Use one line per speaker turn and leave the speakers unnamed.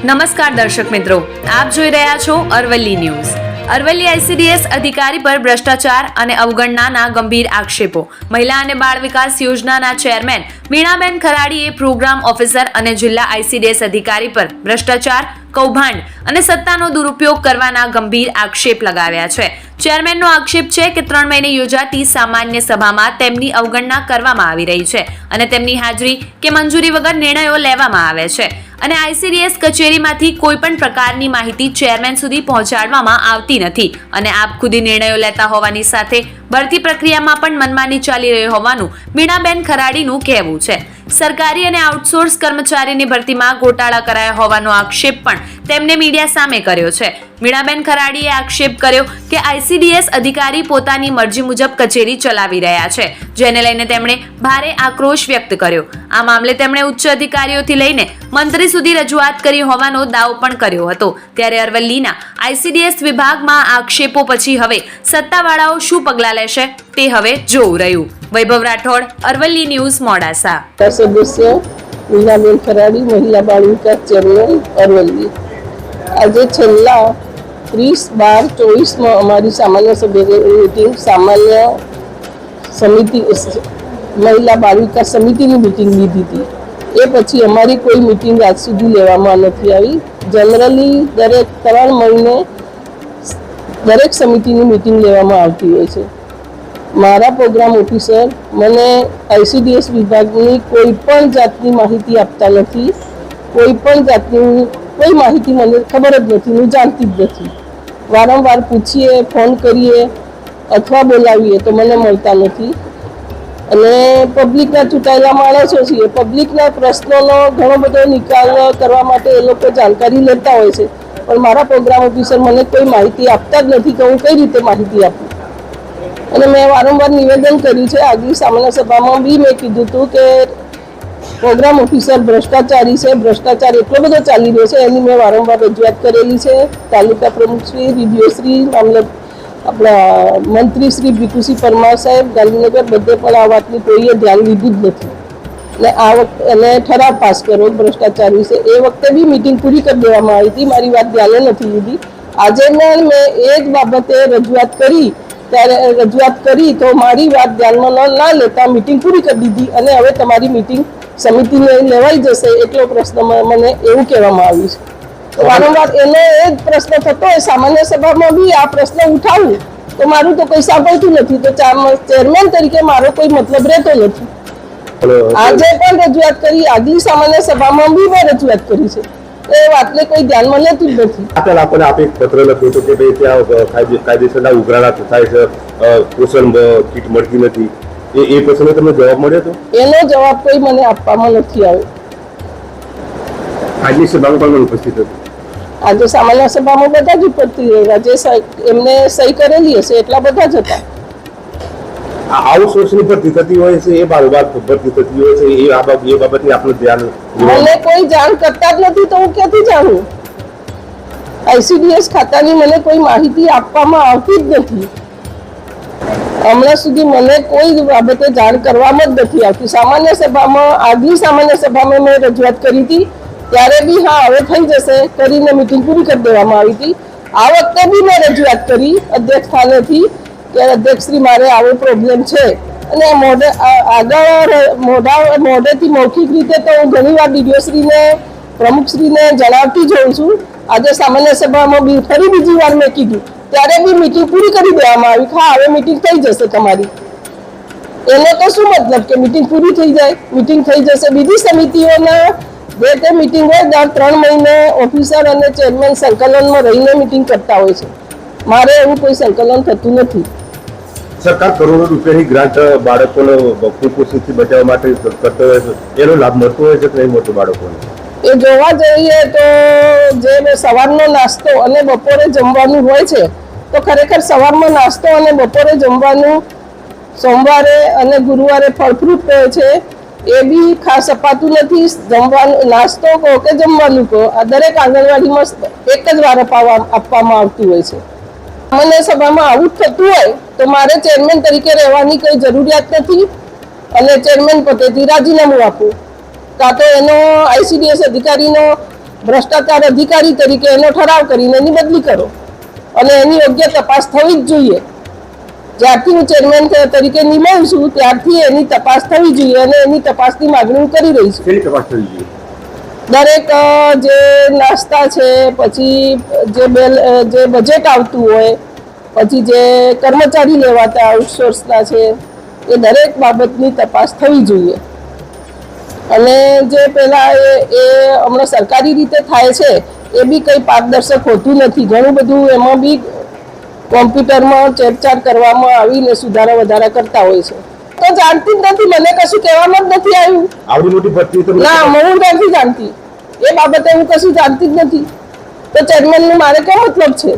નમસ્કાર દર્શક મિત્રો, આપ જોઈ રહ્યા છો અરવલ્લી ન્યૂઝ. અરવલ્લી આઈસીડીએસ અધિકારી પર ભ્રષ્ટાચાર અને અવગણનાના ગંભીર આક્ષેપો. મહિલા અને બાળ વિકાસ યોજનાના ચેરમેન વીણાબેન ખરાડીએ પ્રોગ્રામ ઓફિસર અને જિલ્લા આઈસીડીએસ અધિકારી પર ભ્રષ્ટાચાર, કૌભાંડ અને સત્તાનો દુરુપયોગ કરવાના ગંભીર આક્ષેપ લગાવ્યા છે. ચેરમેનનો આક્ષેપ છે કે 3 મહિને યોજાતી સામાન્ય સભામાં તેમની અવગણના કરવામાં આવી રહી છે અને તેમની હાજરી કે મંજૂરી વગર નિર્ણયો લેવામાં આવે છે અને આઈસીડીએસ કચેરીમાંથી કોઈ પણ પ્રકારની માહિતી ચેરમેન સુધી પહોંચાડવામાં આવતી નથી અને આપખુદી નિર્ણયો લેતા હોવાની સાથે ભરતી પ્રક્રિયામાં પણ મનમાની ચાલી રહી હોવાનું વીણાબેન ખરાડીનું કહેવું છે. સરકારી અને આઉટસોર્સ કર્મચારીની ભરતીમાં ગોટાળા કરાયા હોવાનો આક્ષેપ પણ તેમણે મીડિયા સામે કર્યો છે. વીણાબેન ખરાડીએ આક્ષેપ કર્યો કે આઈસીડીએસ અધિકારી પોતાની મરજી મુજબ કચેરી ચલાવી રહ્યા છે, જેને લઈને તેમણે ભારે આક્રોશ વ્યક્ત કર્યો. આ મામલે તેમણે ઉચ્ચ અધિકારીઓથી લઈને મંત્રી સુધી રજૂઆત કરી હોવાનો દાવો પણ કર્યો હતો. ત્યારે અરવલ્લીના આઈસીડીએસ વિભાગમાં આક્ષેપો પછી હવે સત્તાવાળાઓ શું પગલાં લેશે તે હવે જોવું રહ્યું. વૈભવ રાઠોડ, અરવલ્લી ન્યૂઝ, મોડાસા.
સદસ્ય વીણાબેન ખરાડી, મહિલા બાળ વિકાસ ચેરમેન, અરવલ્લી. આજે છેલ્લા 30/12/24 અમારી સામાન્ય સભ્યની મિટિંગ, સામાન્ય સમિતિ, મહિલા બાળ વિકાસ સમિતિની મિટિંગ લીધી હતી. એ પછી અમારી કોઈ મિટિંગ આજ સુધી લેવામાં નથી આવી. જનરલી દરેક 3 મહિને દરેક સમિતિની મિટિંગ લેવામાં આવતી હોય છે. મારા પ્રોગ્રામ ઓફિસર મને આઈસીડીએસ વિભાગની કોઈ પણ જાતની માહિતી આપતા નથી. કોઈ પણ જાતની કોઈ માહિતી મને ખબર જ નથી, હું જાણતી જ નથી. વારંવાર પૂછીએ, ફોન કરીએ અથવા બોલાવીએ તો મને મળતા નથી. અને પબ્લિકના ચૂંટાયેલા માણસો છીએ. પબ્લિકના પ્રશ્નોનો ઘણો બધો નિકાલ કરવા માટે એ લોકો જાણકારી લેતા હોય છે, પણ મારા પ્રોગ્રામ ઓફિસર મને કોઈ માહિતી આપતા જ નથી કે હું કઈ રીતે માહિતી આપું. અને મેં વારંવાર નિવેદન કર્યું છે. આગલી સામાન્ય સભામાં બી મેં કીધું હતું કે પ્રોગ્રામ ઓફિસર ભ્રષ્ટાચારી છે. ભ્રષ્ટાચાર એટલો બધો ચાલી રહ્યો છે, એની મેં વારંવાર રજૂઆત કરેલી છે. તાલુકા પ્રમુખશ્રી, ડીડીઓશ્રી, આપણા મંત્રી શ્રી ભીખુસિંહ પરમાર સાહેબ, ગાંધીનગર, બધે પણ આ વાતની કોઈએ ધ્યાન લીધું જ નથી. અને આ વખતે એને ઠરાવ પાસ કર્યો ભ્રષ્ટાચાર વિશે. એ વખતે બી મિટિંગ પૂરી કરી દેવામાં આવી હતી, મારી વાત ધ્યાને નથી લીધી. આજે મેં એ જ બાબતે રજૂઆત કરી, ત્યારે રજૂઆત કરી તો મારી વાત ધ્યાનમાં ના લેતા મિટિંગ પૂરી કરી દીધી અને હવે તમારી મિટિંગ સમિતિને લેવાઈ જશે એટલો પ્રશ્ન મને એવું કહેવામાં આવ્યું છે. વારંવાર એનો એ જ પ્રશ્ન થતો હોય. સામાન્ય સભામાં બી આ પ્રશ્ન ઉઠાવું તો મારું તો કોઈ સાંભળતું નથી, તો ચેરમેન તરીકે મારો કોઈ મતલબ રહેતો નથી. આજે પણ રજૂઆત કરી, આગલી સામાન્ય સભામાં બી મેં રજૂઆત કરી છે. એ વાતને કોઈ ધ્યાનમાં લેતું જ નથી.
આપણે આપે એક પત્ર લખ્યું હતું કે ભાઈ ત્યાં કાયદેસરના ઉઘરાણા થાય છે, પોષણ કીટ મળતી નથી. એ પ્રશ્નનો તમને જવાબ મળ્યો હતો?
એનો જવાબ કોઈ મને આપવામાં નથી આવ્યો.
આજની સભામાં પણ ઉપસ્થિત હતું?
આજે સામાન્ય સભામાં બધા જ ઉપસ્થિત રહ્યા. જે એમને સહી કરેલી હશે એટલા બધા જ હતા.
આઉટસોર્સની ભરતી થતી હોય છે, એ બારોબાર ભરતી થતી હોય છે, એ બાબતની આપણું ધ્યાન
મને કોઈ જાણ કરતા જ નથી, તો હું ક્યાંથી જાણું? આઈસીડીએસ ખાતાની મને કોઈ માહિતી આપવામાં આવતી જ નથી. હમણાં સુધી મને કોઈ બાબતે જાણ કરવામાં જ નથી આવતી. સામાન્ય સભામાં, આગલી સામાન્ય સભામાં મેં રજૂઆત કરી હતી ત્યારે બી હા હવે થઈ જશે કરીને મિટિંગ પૂરી કરી દેવામાં આવી હતી. આ વખતે બી મેં રજૂઆત કરી અધ્યક્ષ સ્થાનેથી કે અધ્યક્ષશ્રી મારે આવો પ્રોબ્લેમ છે. અને આગળ મોઢેથી મૌખિક રીતે તો હું ઘણીવાર ડીડીઓશ્રીને, પ્રમુખશ્રીને જણાવતી જોઉં છું. આજે સામાન્ય સભામાં બી ફરી બીજી વાર મેં કીધું ત્યારે બી મિટિંગ પૂરી કરી દેવામાં આવી. હા હવે મિટિંગ થઈ જશે તમારી. એનો તો શું મતલબ કે મિટિંગ પૂરી થઈ જાય, મિટિંગ થઈ જશે. બીજી સમિતિઓના જે તે મિટિંગ હોય દર 3 મહિને ઓફિસર અને ચેરમેન સંકલનમાં રહીને મિટિંગ કરતા હોય છે. મારે એવું કોઈ સંકલન થતું નથી.
સરકાર કરોડો રૂપિયાની ગ્રાન્ટ બાળકોને કુપોષણથી બચાવવા માટે કરતો હોય છે, એનો લાભ મળતો હોય છે કે નહીં મળતો બાળકોને?
એ જોવા જઈએ તો જે સવારનો નાસ્તો અને બપોરે જમવાનું હોય છે, તો ખરેખર સવારમાં નાસ્તો અને બપોરે જમવાનું સોમવારે અને ગુરુવારે ફળફ્રૂટ હોય છે, એ બી ખાસ અપાતું નથી. જમવાનું, નાસ્તો કહો કે જમવાનું કહો, આ દરેક આંગણવાડીમાં એક જ વાર આપવામાં આવતું હોય છે. સામાન્ય સભામાં આવું જ થતું હોય તો મારે ચેરમેન તરીકે રહેવાની કોઈ જરૂરિયાત નથી અને ચેરમેન પદેથી રાજીનામું આપું, કાં તો એનો આઈસીડીએસ અધિકારીનો ભ્રષ્ટાચાર અધિકારી તરીકે એનો ઠરાવ કરીને એની બદલી કરો અને એની યોગ્ય તપાસ થવી જ જોઈએ. જ્યારથી હું ચેરમેન તરીકે નિમાવું છું ત્યારથી એની તપાસ થવી જોઈએ અને એની તપાસની માગણી હું કરી રહી છું.
શેની તપાસ થવી જોઈએ?
દરેક જે નાસ્તા છે, પછી જે બજેટ આવતું હોય, પછી જે કર્મચારી લેવાતા આઉટસોર્સના છે, એ દરેક બાબતની તપાસ થવી જોઈએ. અને જે પેલા એ હમણાં સરકારી રીતે થાય છે એ બી કંઈ પારદર્શક હોતું નથી. ઘણું બધું એમાં બી કોમ્પ્યુટરમાં ચેરચાર કરવામાં આવીને સુધારા વધારા કરતા હોય છે. તો જાણતી જ નથી, મને કશું કહેવામાં જ નથી આવ્યું.
આવડી મોટી ભરતી તો
ના, હું નથી જાણતી એ બાબતે, હું કશું જાણતી જ નથી. તો ચેરમેનનું મારે કેમ મતલબ છે?